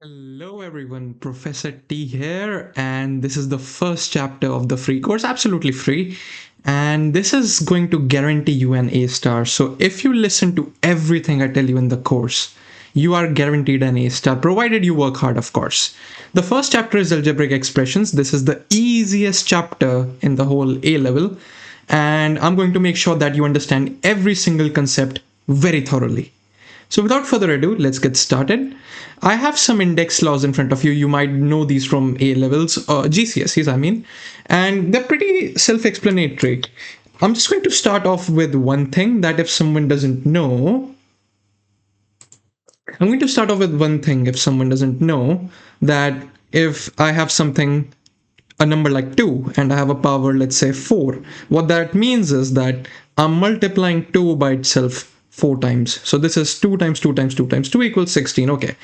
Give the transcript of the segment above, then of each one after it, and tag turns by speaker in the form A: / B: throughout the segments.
A: Hello everyone, Professor T here, and this is the first chapter of the free course, absolutely free. And this is going to guarantee you an A star. So if you listen to everything I tell you in the course, you are guaranteed an A star, provided you work hard, of course. The first chapter is algebraic expressions. This is the easiest chapter in the whole A level, and I'm going to make sure that you understand every single concept very thoroughly. So without further ado, let's get started. I have some index laws in front of you. You might know these from A levels, GCSEs, I mean, and they're pretty self-explanatory. I'm just going to start off with one thing that if someone doesn't know, I'm going to start off with one thing if someone doesn't know that if I have something, a number like 2, and I have a power, let's say 4, what that means is that I'm multiplying 2 by itself 4 times. So this is 2 times 2 times 2 times 2 equals 16. Okay.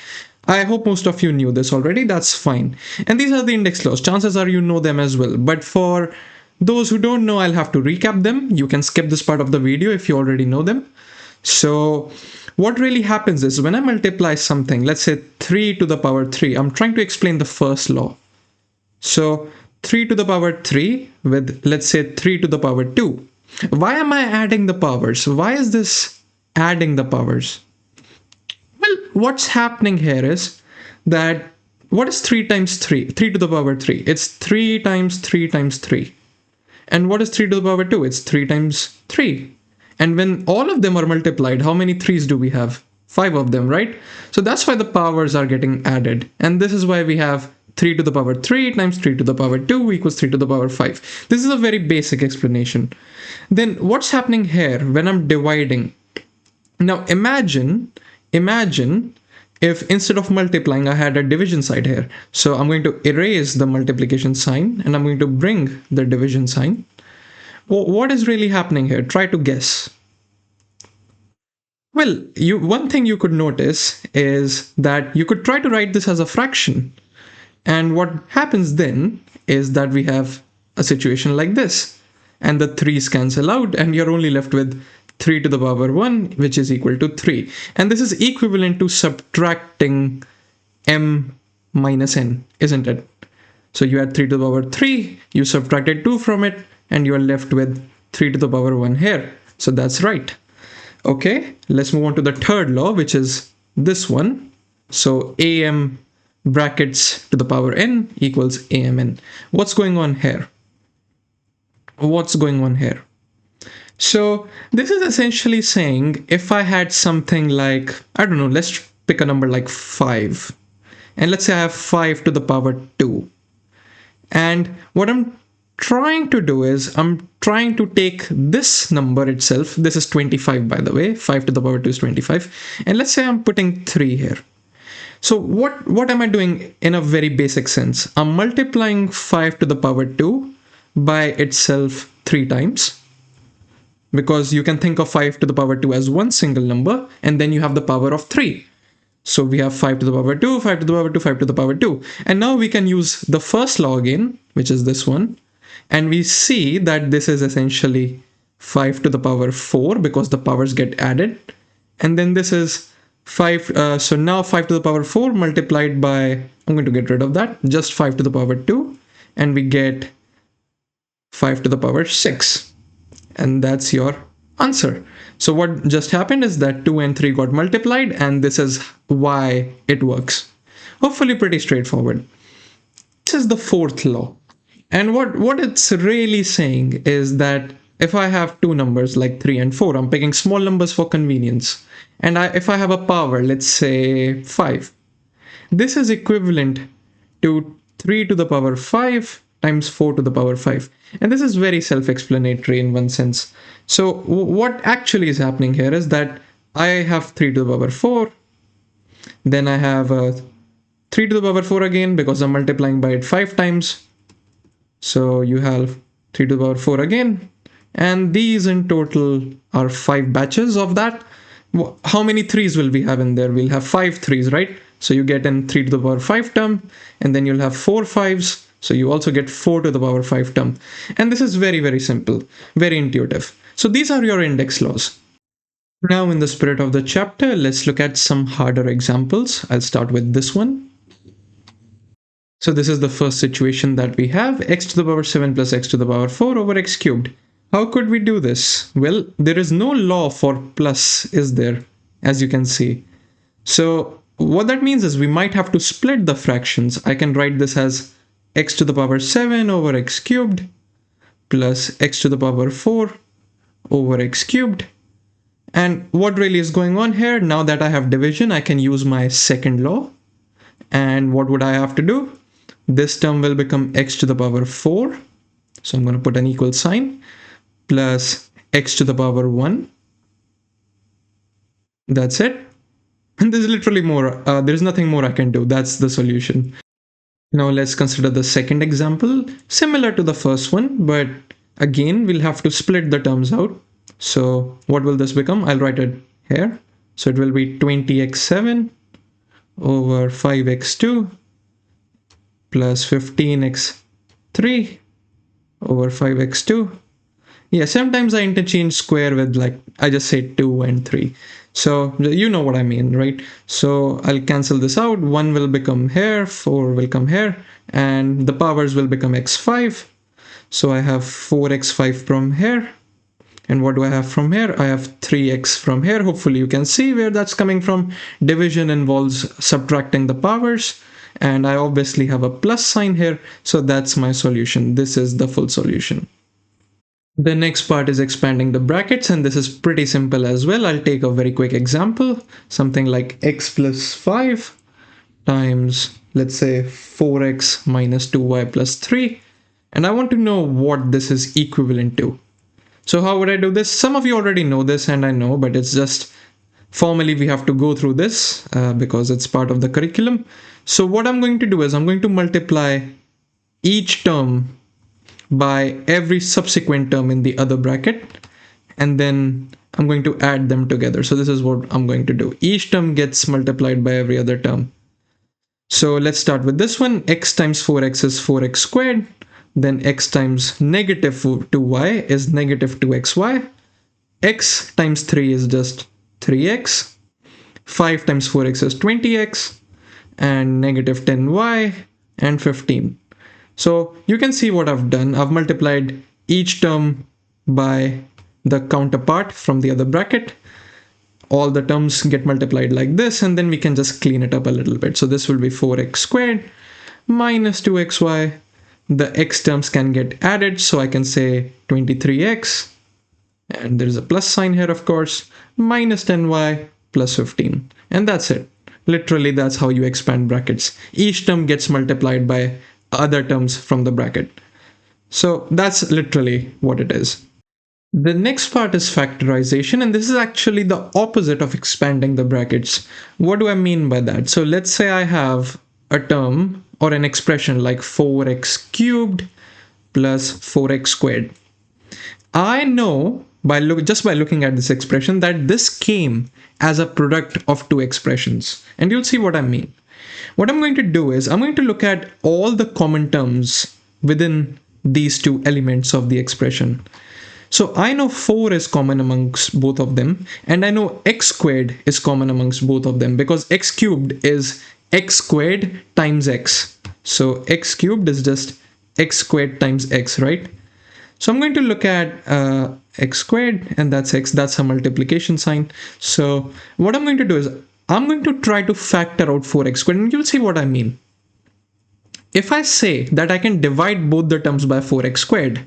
A: I hope most of you knew this already. That's fine. And these are the index laws. Chances are you know them as well. But for those who don't know, I'll have to recap them. You can skip this part of the video if you already know them. So what really happens is when I multiply something, let's say 3 to the power 3, I'm trying to explain the first law. So 3 to the power 3 with, let's say, 3 to the power 2. Why am I adding the powers? Why is this adding the powers? Well, what's happening here is that what is 3 times 3? 3 to the power 3. It's 3 times 3 times 3. And what is 3 to the power 2? It's 3 times 3. And when all of them are multiplied, how many 3's do we have? 5 of them, right? So that's why the powers are getting added. And this is why we have 3 to the power 3 times 3 to the power 2 equals 3 to the power 5. This is a very basic explanation. Then what's happening here when I'm dividing? Now imagine if instead of multiplying I had a division side here. So I'm going to erase the multiplication sign and I'm going to bring the division sign. What is really happening here? Try to guess. Well, one thing you could notice is that you could try to write this as a fraction. And what happens then is that we have a situation like this. And the 3's cancel out and you're only left with 3 to the power 1, which is equal to 3. And this is equivalent to subtracting m minus n, isn't it? So you had 3 to the power 3, you subtracted 2 from it, and you are left with 3 to the power 1 here. So that's right. Okay, let's move on to the third law, which is this one. So am brackets to the power n equals amn. What's going on here? What's going on here? So this is essentially saying if I had something like, I don't know, let's pick a number like 5. And let's say I have 5 to the power 2. And what I'm trying to do is I'm trying to take this number itself. This is 25, by the way. 5 to the power 2 is 25. And let's say I'm putting 3 here. So what am I doing in a very basic sense? I'm multiplying 5 to the power 2 by itself 3 times. Because you can think of 5 to the power 2 as one single number, and then you have the power of 3. So we have 5 to the power 2, 5 to the power 2, 5 to the power 2. And now we can use the first law again, which is this one. And we see that this is essentially 5 to the power 4 because the powers get added. And then this is 5. So now 5 to the power 4 multiplied by, I'm going to get rid of that, just 5 to the power 2. And we get 5 to the power 6. And that's your answer. So what just happened is that 2 and 3 got multiplied, and this is why it works. Hopefully pretty straightforward. This is the fourth law. And what it's really saying is that if I have two numbers like 3 and 4, I'm picking small numbers for convenience. And if I have a power, let's say 5, this is equivalent to 3 to the power 5 times 4 to the power 5. And this is very self-explanatory in one sense. So what actually is happening here is that I have 3 to the power 4. Then I have 3 to the power 4 again because I'm multiplying by it 5 times. So you have 3 to the power 4 again. And these in total are 5 batches of that. How many 3's will we have in there? We'll have 5 3's, right? So you get in 3 to the power 5 term, and then you'll have 4 5's. So you also get 4 to the power 5 term. And this is very, very simple, very intuitive. So these are your index laws. Now, in the spirit of the chapter, let's look at some harder examples. I'll start with this one. So this is the first situation that we have, x to the power 7 plus x to the power 4 over x cubed. How could we do this? Well, there is no law for plus, is there? As you can see. So what that means is we might have to split the fractions. I can write this as x to the power 7 over x cubed plus x to the power 4 over x cubed. And what really is going on here? Now that I have division, I can use my second law. And what would I have to do? This term will become x to the power 4. So I'm going to put an equal sign plus x to the power 1. That's it. And there's literally more. There's nothing more I can do. That's the solution. Now let's consider the second example, similar to the first one, but again, we'll have to split the terms out. So what will this become? I'll write it here. So it will be 20x7 over 5x2 plus 15x3 over 5x2. Yeah, sometimes I interchange square with, like, I just say 2 and 3. So you know what I mean, right? So I'll cancel this out. 1 will become here, 4 will come here, and the powers will become x5. So I have 4x5 from here. And what do I have from here? I have 3x from here. Hopefully you can see where that's coming from. Division involves subtracting the powers. And I obviously have a plus sign here. So that's my solution. This is the full solution. The next part is expanding the brackets, and this is pretty simple as well. I'll take a very quick example. Something like x plus 5 times, let's say, 4x minus 2y plus 3. And I want to know what this is equivalent to. So how would I do this? Some of you already know this, and I know, but it's just formally we have to go through this because it's part of the curriculum. So what I'm going to do is I'm going to multiply each term by every subsequent term in the other bracket, and then I'm going to add them together. So this is what I'm going to do. Each term gets multiplied by every other term. So let's start with this one. X times 4x is 4x squared. Then x times negative 2y is negative 2xy. X times 3 is just 3x. 5 times 4x is 20x. And negative 10y and 15. So you can see what I've done. I've multiplied each term by the counterpart from the other bracket. All the terms get multiplied like this, and then we can just clean it up a little bit. So this will be 4x squared minus 2xy. The x terms can get added, so I can say 23x, and there's a plus sign here, of course, minus 10y plus 15. And that's it. Literally, that's how you expand brackets. Each term gets multiplied by other terms from the bracket. So that's literally what it is. The next part is factorization, and this is actually the opposite of expanding the brackets. What do I mean by that? So let's say I have a term or an expression like 4x cubed plus 4x squared. I know just by looking at this expression that this came as a product of two expressions, and you'll see what I mean. What I'm going to do is I'm going to look at all the common terms within these two elements of the expression. So I know 4 is common amongst both of them, and I know x squared is common amongst both of them because x cubed is x squared times x. So x cubed is just x squared times x, right? So I'm going to look at x squared, and that's x, that's a multiplication sign. So what I'm going to do is I'm going to try to factor out 4x squared, and you'll see what I mean. If I say that I can divide both the terms by 4x squared,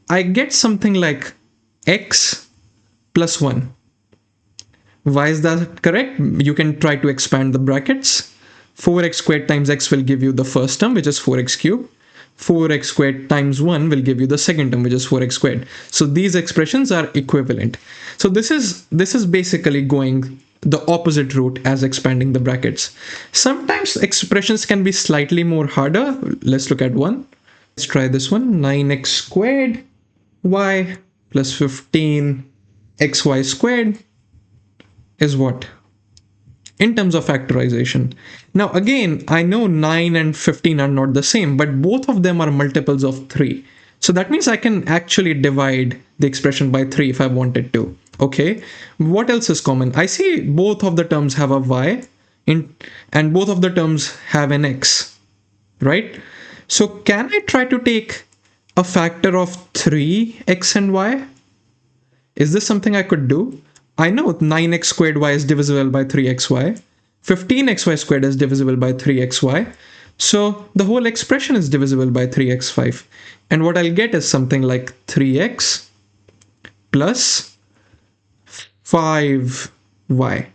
A: I get something like x plus 1. Why is that correct? You can try to expand the brackets. 4x squared times x will give you the first term, which is 4x cubed. 4x squared times 1 will give you the second term, which is 4x squared. So these expressions are equivalent. So this is basically going the opposite route as expanding the brackets. Sometimes expressions can be slightly more harder. Let's look at one. Let's try this one. 9x squared y plus 15xy squared is what? In terms of factorization. Now again, I know 9 and 15 are not the same, but both of them are multiples of 3. So that means I can actually divide the expression by 3 if I wanted to. Okay, what else is common? I see both of the terms have a y and both of the terms have an x. right? So can I try to take a factor of 3x and y? Is this something I could do? I know 9x squared y is divisible by 3xy. 15xy squared is divisible by 3xy. So the whole expression is divisible by 3x5. And what I'll get is something like 3x plus 5y.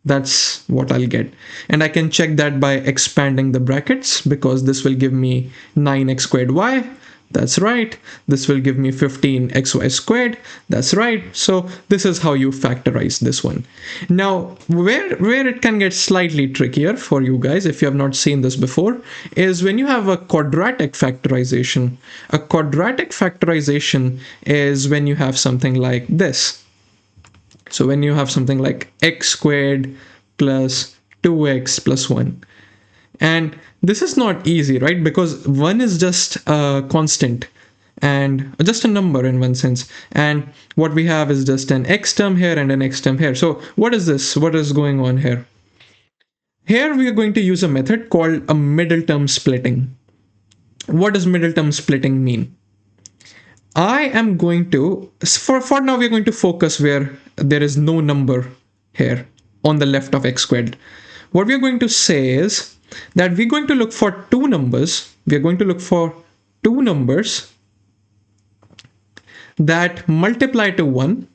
A: That's what I'll get. And I can check that by expanding the brackets, because this will give me 9x squared y. That's right. This will give me 15xy squared. That's right. So this is how you factorize this one. Now, where it can get slightly trickier for you guys, if you have not seen this before, is when you have a quadratic factorization. A quadratic factorization is when you have something like this. So when you have something like x squared plus 2x plus 1. And this is not easy, right? Because 1 is just a constant and just a number in one sense. And what we have is just an x term here and an x term here. So what is this? What is going on here? Here we are going to use a method called a middle term splitting. What does middle term splitting mean? I am going to, for now, we're going to focus where there is no number here on the left of x squared. What we're going to say is that we're going to look for two numbers. We're going to look for two numbers that multiply to 1,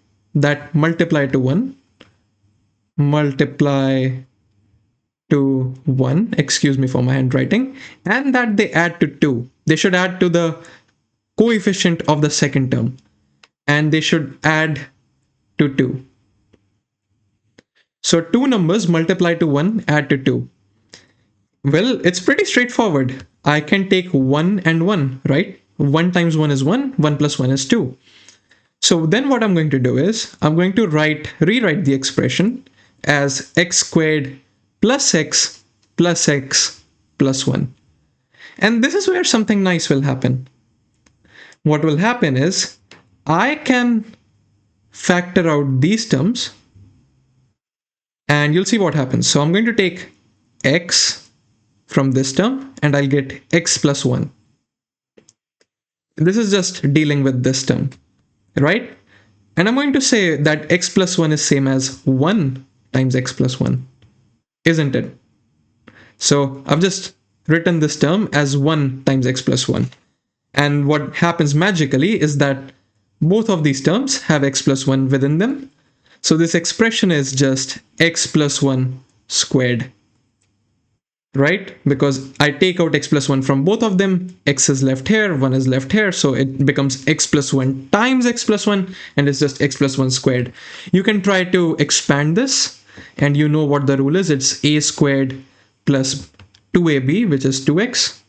A: multiply to 1, excuse me for my handwriting, and that they add to 2. They should add to the coefficient of the second term, and they should add to 2. So two numbers multiply to 1, add to 2. Well, it's pretty straightforward. I can take 1 and 1, right? 1 times 1 is 1, 1 plus 1 is 2. So then what I'm going to do is I'm going to rewrite the expression as x squared plus x plus x plus 1. And this is where something nice will happen. What will happen is I can factor out these terms and you'll see what happens. So I'm going to take x from this term and I'll get x plus 1. This is just dealing with this term, right? And I'm going to say that x plus 1 is same as 1 times x plus 1, isn't it? So I've just written this term as 1 times x plus 1. And what happens magically is that both of these terms have x plus 1 within them. So this expression is just x plus 1 squared, right? Because I take out x plus 1 from both of them. X is left here, 1 is left here. So it becomes x plus 1 times x plus 1, and it's just x plus 1 squared. You can try to expand this, and you know what the rule is. It's a squared plus 2ab, which is 2x,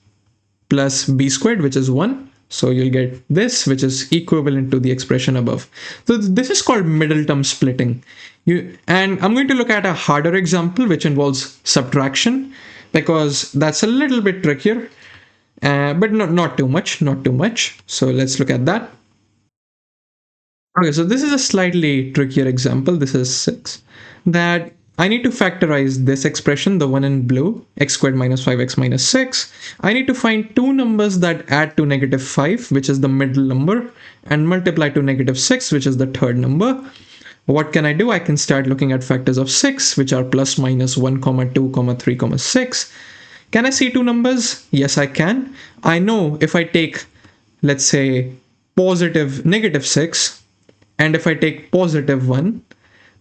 A: plus b squared, which is 1. So you'll get this, which is equivalent to the expression above. So this is called middle term splitting. And I'm going to look at a harder example, which involves subtraction, because that's a little bit trickier, but not too much, not too much. So let's look at that. Okay, so this is a slightly trickier example. This is 6. That I need to factorize this expression, the one in blue, x squared minus 5x minus 6. I need to find two numbers that add to negative 5, which is the middle number, and multiply to negative 6, which is the third number. What can I do? I can start looking at factors of 6, which are plus minus 1, 2, 3, 6. Can I see two numbers? Yes, I can. I know if I take, let's say, positive negative 6, and if I take positive 1,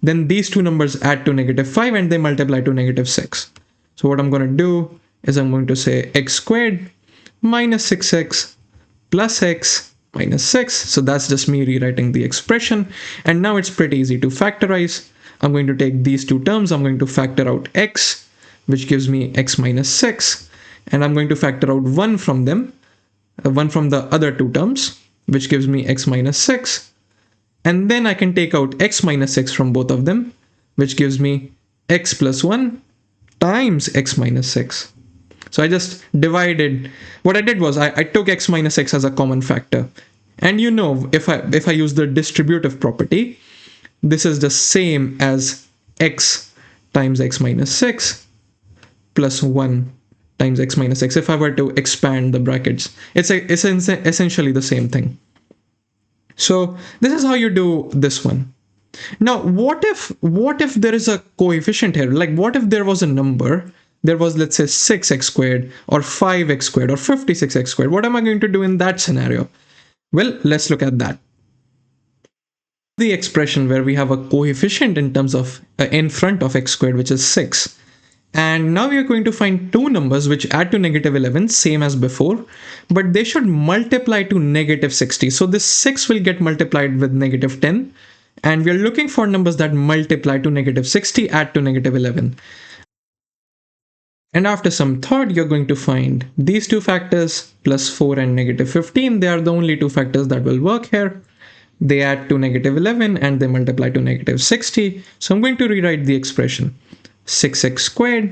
A: then these two numbers add to negative 5 and they multiply to negative 6. So what I'm going to do is I'm going to say x squared minus 6x plus x minus 6. So that's just me rewriting the expression. And now it's pretty easy to factorize. I'm going to take these two terms. I'm going to factor out x, which gives me x minus 6. And I'm going to factor out 1 from them, 1 from the other two terms, which gives me x minus 6. And then I can take out x minus 6 from both of them, which gives me x plus 1 times x minus 6. So I just divided. What I did was I took x minus 6 as a common factor. And you know, if I use the distributive property, this is the same as x times x minus 6 plus 1 times x minus x. If I were to expand the brackets, it's essentially the same thing. So this is how you do this one. Now, what if there is a coefficient here? Like, what if there was a number? There was, let's say, 6x squared or 5x squared or 56x squared. What am I going to do in that scenario? Well, let's look at that. The expression where we have a coefficient in terms of in front of x squared, which is 6. And now we are going to find two numbers which add to -11, same as before, but they should multiply to -60. So this 6 will get multiplied with -10, and we are looking for numbers that multiply to -60, add to -11. And after some thought, you're going to find these two factors, plus 4 and -15. They are the only two factors that will work here. They add to -11 and they multiply to -60. So I'm going to rewrite the expression. 6x squared,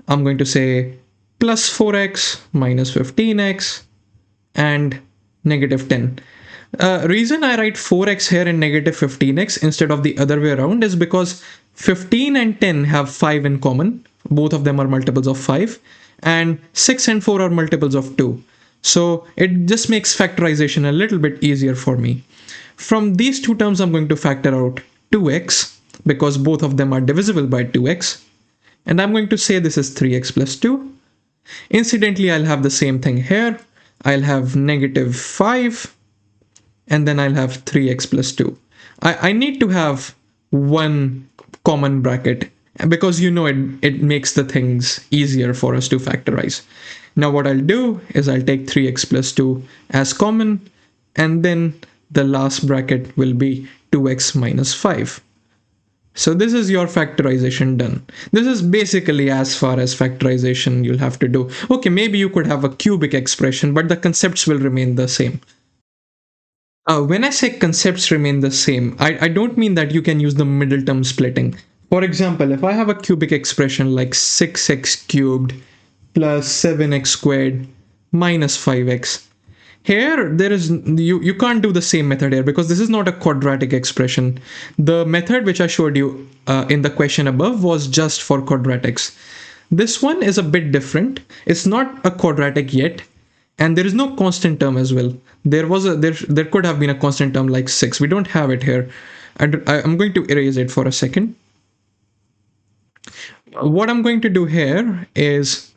A: I'm going to say plus 4x minus 15x and -10. Reason I write 4x here and -15x instead of the other way around is because 15 and 10 have 5 in common. Both of them are multiples of 5, and 6 and 4 are multiples of 2. So it just makes factorization a little bit easier for me. From these two terms, I'm going to factor out 2x because both of them are divisible by 2x. And I'm going to say this is 3x plus 2. Incidentally, I'll have the same thing here. I'll have -5 and then I'll have 3x plus 2. I need to have one common bracket because it makes the things easier for us to factorize. Now what I'll do is I'll take 3x plus 2 as common, and then the last bracket will be 2x minus 5. So this is your factorization done. This is basically as far as factorization you'll have to do. Okay, maybe you could have a cubic expression, but the concepts will remain the same. When I say concepts remain the same, I don't mean that you can use the middle term splitting. For example, if I have a cubic expression like 6x cubed plus 7x squared minus 5x, here you can't do the same method here because this is not a quadratic expression. The method which I showed you in the question above was just for quadratics. This one is a bit different. It's not a quadratic yet, and there is no constant term as well. There could have been a constant term like 6. We don't have it here. I'm going to erase it for a second. What I'm going to do here is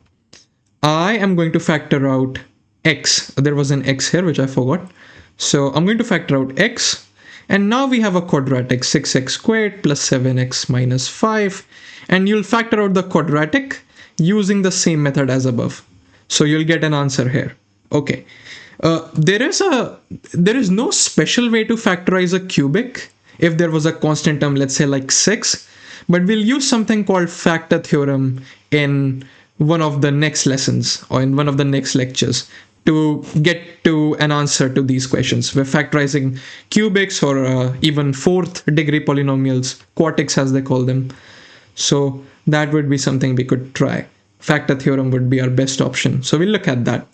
A: I am going to factor out x. There was an x here which I forgot. So I'm going to factor out x, and now we have a quadratic 6x squared plus 7x minus 5, and you'll factor out the quadratic using the same method as above. So you'll get an answer here. Okay. There is no special way to factorize a cubic if there was a constant term, let's say like 6, but we'll use something called factor theorem in one of the next lessons or in one of the next lectures to get to an answer to these questions. We're factorizing cubics or even fourth degree polynomials, quartics as they call them. So that would be something we could try. Factor theorem would be our best option. So we'll look at that.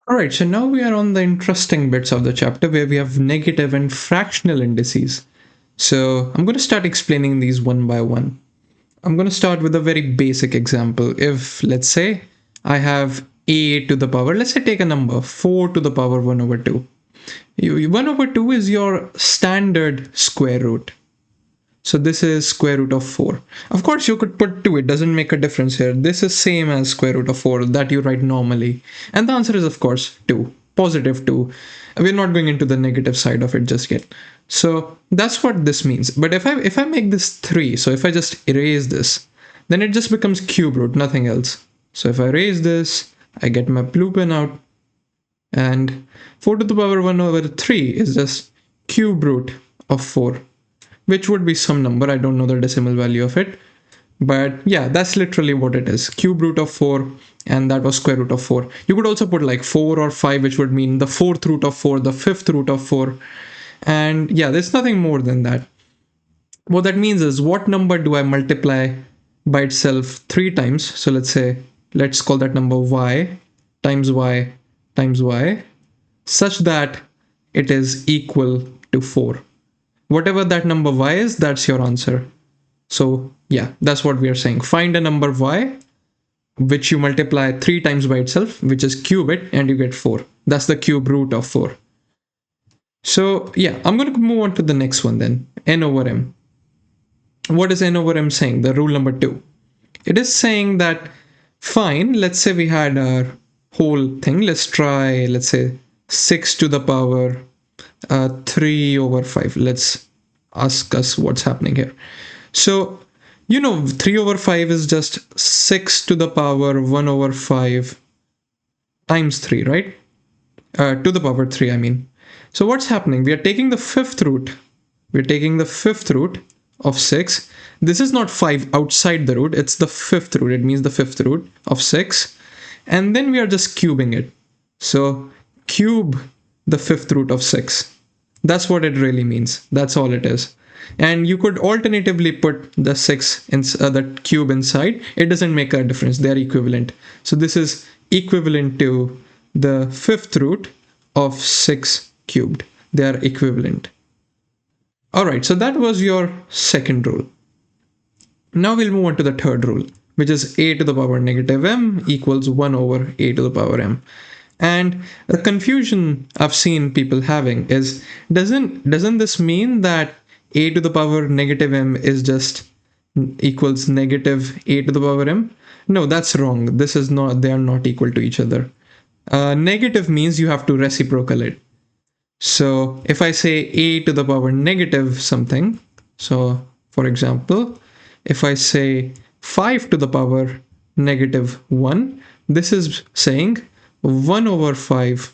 A: Alright, so now we are on the interesting bits of the chapter where we have negative and fractional indices. So I'm going to start explaining these one by one. I'm going to start with a very basic example. If, let's say, I have a to the power, let's say take a number, 4 to the power 1 over 2. 1 over 2 is your standard square root. So this is square root of 4. Of course, you could put 2. It doesn't make a difference here. This is same as square root of 4 that you write normally. And the answer is, of course, 2. Positive 2. We're not going into the negative side of it just yet. So that's what this means. But if I make this 3, so if I just erase this, then it just becomes cube root, nothing else. So if I erase this, I get my blue pen out. And 4 to the power 1 over 3 is just cube root of 4. Which would be some number. I don't know the decimal value of it. But yeah, that's literally what it is. Cube root of 4, and that was square root of 4. You could also put like 4 or 5, which would mean the 4th root of 4, the 5th root of 4. And yeah, there's nothing more than that. What that means is, what number do I multiply by itself 3 times? So let's call that number y times y times y, such that it is equal to 4. Whatever that number y is, that's your answer. So yeah, that's what we are saying. Find a number y which you multiply 3 times by itself, which is cube it, and you get 4. That's the cube root of 4. So yeah, I'm going to move on to the next one then, n over m. What is n over m saying? The rule number 2. It is saying that, fine, let's say we had our whole thing. Let's try, let's say 6 to the power 3 over 5. Let's ask us what's happening here. So, 3 over 5 is just 6 to the power 1 over 5 times 3, right? To the power 3, I mean. So what's happening? We are taking the fifth root. We're taking the fifth root of 6. This is not 5 outside the root. It's the fifth root. It means the fifth root of 6. And then we are just cubing it. So cube the fifth root of 6. That's what it really means. That's all it is. And you could alternatively put the 6 in the cube inside. It doesn't make a difference. They are equivalent. So this is equivalent to the fifth root of 6 cubed. They are equivalent. Alright, so that was your second rule. Now we'll move on to the third rule, which is a to the power negative m equals 1 over a to the power m. And the confusion I've seen people having is, doesn't this mean that a to the power negative m is just equals negative a to the power m? No, that's wrong. This is not, they are not equal to each other. Negative means you have to reciprocal it. So if I say a to the power negative something, so for example, if I say 5 to the power negative 1, this is saying 1 over 5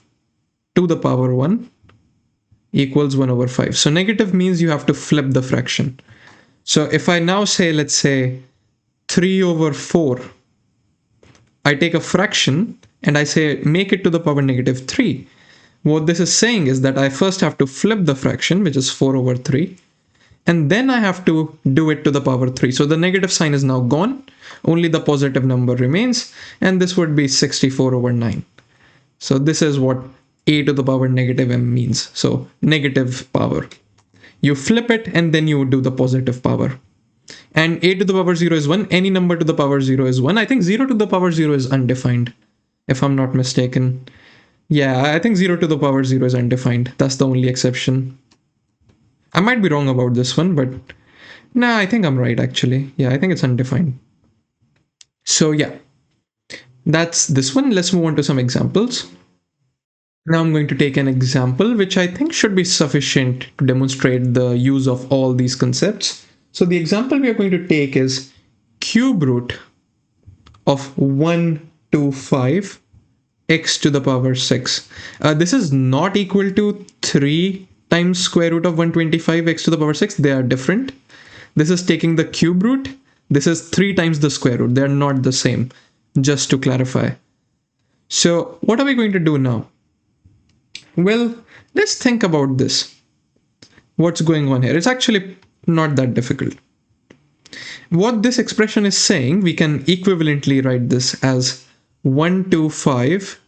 A: to the power 1 equals 1 over 5. So negative means you have to flip the fraction. So if I now say, let's say 3 over 4, I take a fraction and I say make it to the power negative 3. What this is saying is that I first have to flip the fraction, which is 4 over 3, and then I have to do it to the power 3. So the negative sign is now gone, only the positive number remains, and this would be 64 over 9. So this is what a to the power negative m means. So negative power. You flip it and then you do the positive power. And a to the power 0 is 1. Any number to the power 0 is 1. I think 0 to the power 0 is undefined, if I'm not mistaken. Yeah, I think 0 to the power 0 is undefined. That's the only exception. I might be wrong about this one, but nah, I think I'm right actually. Yeah, I think it's undefined. So yeah, that's this one. Let's move on to some examples. Now I'm going to take an example which I think should be sufficient to demonstrate the use of all these concepts. So the example we are going to take is cube root of 125 x to the power 6. This is not equal to 3 times square root of 125 x to the power 6. They are different. This is taking the cube root. This is 3 times the square root. They are not the same, just to clarify. So what are we going to do now? Well, let's think about this. What's going on here? It's actually not that difficult. What this expression is saying, we can equivalently write this as 125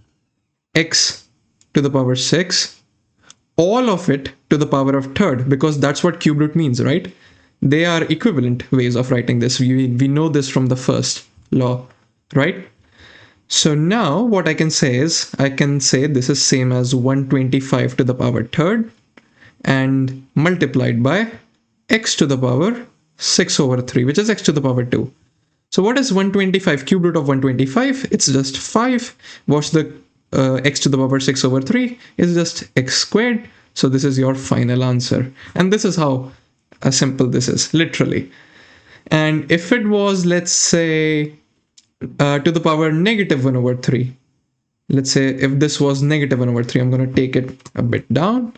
A: x to the power 6, all of it to the power of third, because that's what cube root means, right? They are equivalent ways of writing this. We know this from the first law, right? So now what I can say is, I can say this is same as 125 to the power third and multiplied by x to the power 6 over 3, which is x to the power 2. So what is 125? Cube root of 125? It's just 5. What's the x to the power 6 over 3? Is just x squared. So this is your final answer. And this is how simple this is, literally. And if it was, let's say, to the power negative 1 over 3. Let's say if this was negative 1 over 3, I'm going to take it a bit down.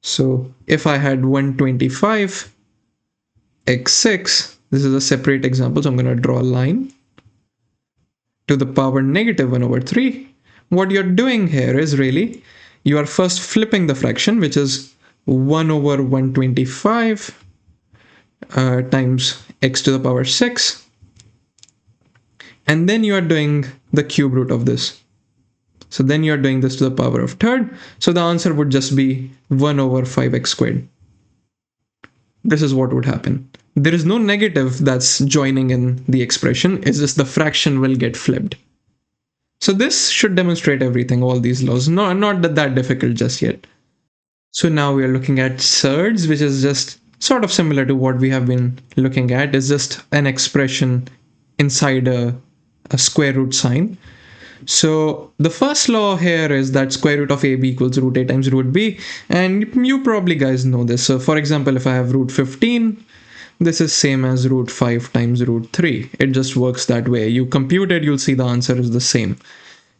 A: So if I had 125 x6, this is a separate example, so I'm going to draw a line to the power negative 1 over 3. What you're doing here is really, you are first flipping the fraction, which is 1 over 125 times x to the power 6. And then you are doing the cube root of this. So then you are doing this to the power of third. So the answer would just be 1 over 5x squared. This is what would happen. there is no negative that's joining in the expression. It's just the fraction will get flipped. So this should demonstrate everything, all these laws. Not that difficult just yet. So now we are looking at surds, which is just sort of similar to what we have been looking at. It's just an expression inside a square root sign. So the first law here is that square root of ab equals root a times root b, and you probably guys know this. So for example, if I have root 15, this is same as root 5 times root 3. It just works that way. You compute it, you'll see the answer is the same.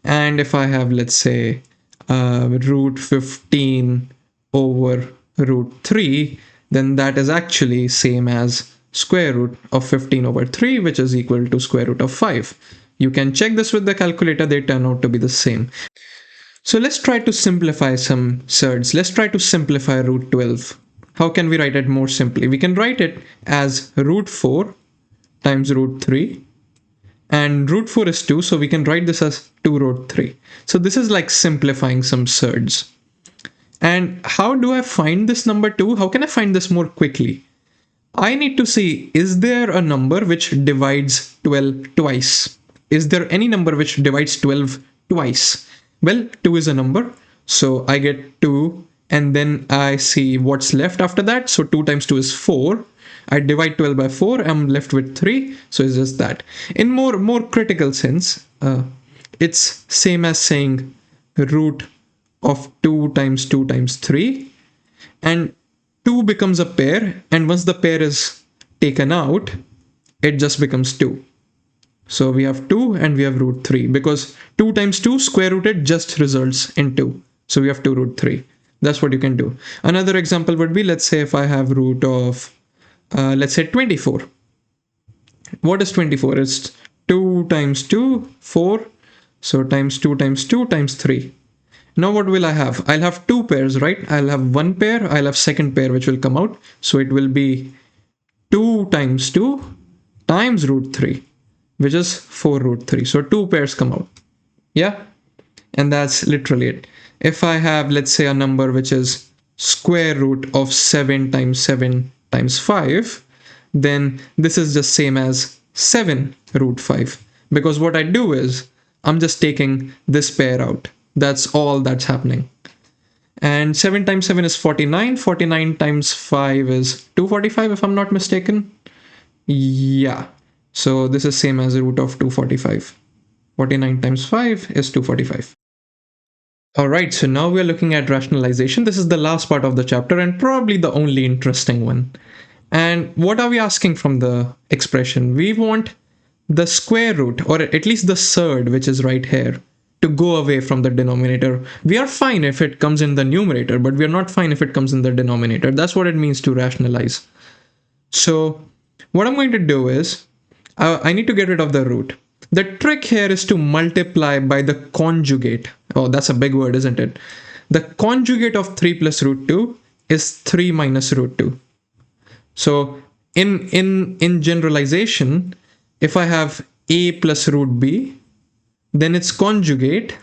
A: And if I have, let's say, root 15 over root 3, then that is actually same as square root of 15 over 3, which is equal to square root of 5. You can check this with the calculator, they turn out to be the same. So let's try to simplify some surds. Let's try to simplify root 12. How can we write it more simply? We can write it as root 4 times root 3. And root 4 is 2, so we can write this as 2 root 3. So this is like simplifying some surds. And how do I find this number 2? How can I find this more quickly? I need to see, is there a number which divides 12 twice? Is there any number which divides 12 twice? Well, 2 is a number, so I get 2, and then I see what's left after that. So 2 times 2 is 4. I divide 12 by 4, I'm left with 3, so it's just that. In more critical sense, it's same as saying root of 2 times 2 times 3, and 2 becomes a pair, and once the pair is taken out, it just becomes 2. So we have 2 and we have root 3, because 2 times 2 square rooted just results in 2. So we have 2 root 3. That's what you can do. Another example would be, let's say if I have root of, let's say 24. What is 24? It's 2 times 2, 4. So times 2 times 2 times 3. Now what will I have? I'll have two pairs, right? I'll have one pair, I'll have second pair which will come out. So it will be 2 times 2 times root 3, which is 4 root 3. So 2 pairs come out. Yeah? And that's literally it. If I have, let's say, a number which is square root of 7 times 5, then this is just same as 7 root 5. Because what I do is, I'm just taking this pair out. That's all that's happening. And 7 times 7 is 49. 49 times 5 is 245, if I'm not mistaken. Yeah. So this is same as the root of 245. 49 times 5 is 245. Alright, so now we're looking at rationalization. This is the last part of the chapter and probably the only interesting one. And what are we asking from the expression? We want the square root, or at least the surd, which is right here, to go away from the denominator. We are fine if it comes in the numerator, but we are not fine if it comes in the denominator. That's what it means to rationalize. So what I'm going to do is, I need to get rid of the root. The trick here is to multiply by the conjugate. Oh, that's a big word, isn't it? The conjugate of 3 plus root 2 is 3 minus root 2. So in generalization, if I have a plus root b, then its conjugate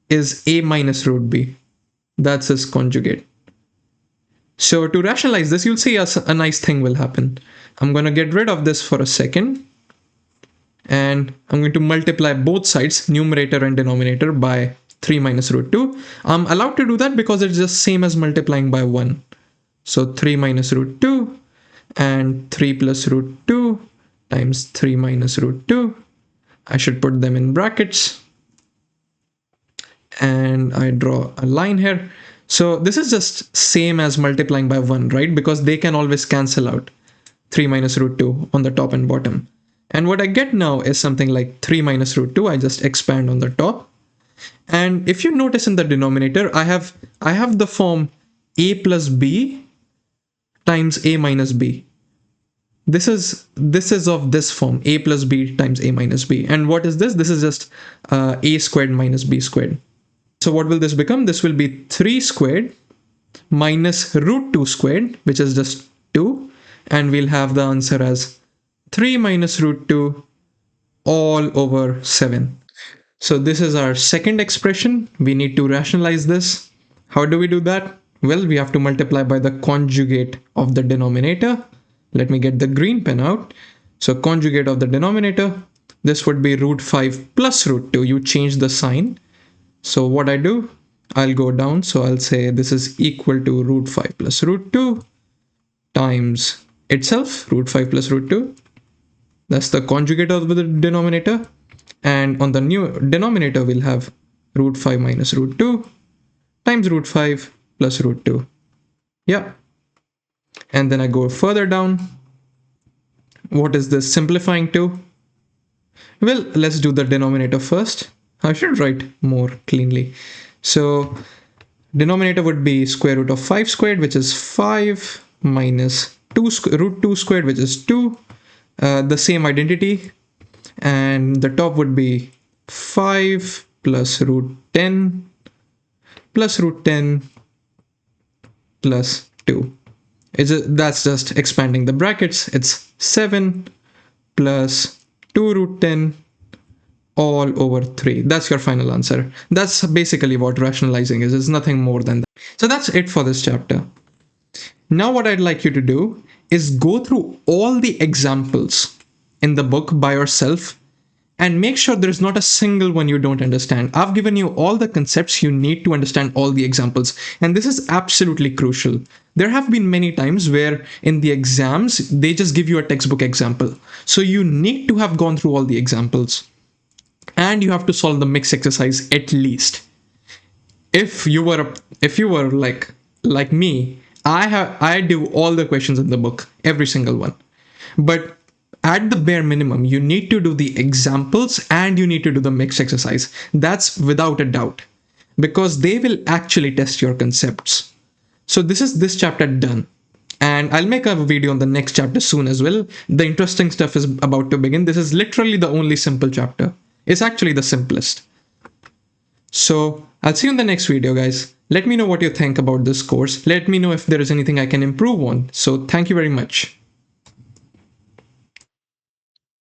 A: is a minus root b. That's its conjugate. So to rationalize this, you'll see a nice thing will happen. I'm going to get rid of this for a second. And I'm going to multiply both sides, numerator and denominator, by 3 minus root 2. I'm allowed to do that because it's just same as multiplying by 1. So 3 minus root 2 and 3 plus root 2 times 3 minus root 2. I should put them in brackets. And I draw a line here. So this is just same as multiplying by 1, right? Because they can always cancel out 3 minus root 2 on the top and bottom. And what I get now is something like 3 minus root 2. I just expand on the top. And if you notice in the denominator, I have the form a plus b times a minus b. This is of this form, a plus b times a minus b. And what is this? This is just a squared minus b squared. So what will this become? This will be 3 squared minus root 2 squared, which is just 2. And we'll have the answer as 3 minus root 2 all over 7. So this is our second expression. We need to rationalize this. How do we do that? Well, we have to multiply by the conjugate of the denominator. Let me get the green pen out. So conjugate of the denominator, this would be root 5 plus root 2. You change the sign. So what I do, I'll go down. So I'll say this is equal to root 5 plus root 2 times itself, root 5 plus root 2. That's the conjugate of the denominator. And on the new denominator, we'll have root 5 minus root 2 times root 5 plus root 2. Yeah. And then I go further down. What is this simplifying to? Well, let's do the denominator first. I should write more cleanly. So denominator would be square root of 5 squared, which is 5 minus root 2 squared, which is 2. The same identity. And the top would be 5 plus root 10 plus root 10 plus 2. That's just expanding the brackets. It's 7 plus 2 root 10 all over 3. That's your final answer. That's basically what rationalizing is. It's nothing more than that. So that's it for this chapter. Now what I'd like you to do is go through all the examples in the book by yourself and make sure there's not a single one you don't understand. I've given you all the concepts you need to understand all the examples, and this is absolutely crucial. There have been many times where in the exams, they just give you a textbook example. So you need to have gone through all the examples, and you have to solve the mixed exercise at least. If you were like me, I do all the questions in the book, every single one. But at the bare minimum, you need to do the examples and you need to do the mixed exercise. That's without a doubt, because they will actually test your concepts. So this is this chapter done. And I'll make a video on the next chapter soon as well. The interesting stuff is about to begin. This is literally the only simple chapter. It's actually the simplest. So I'll see you in the next video, guys. Let me know what you think about this course. Let me know if there is anything I can improve on. So thank you very much.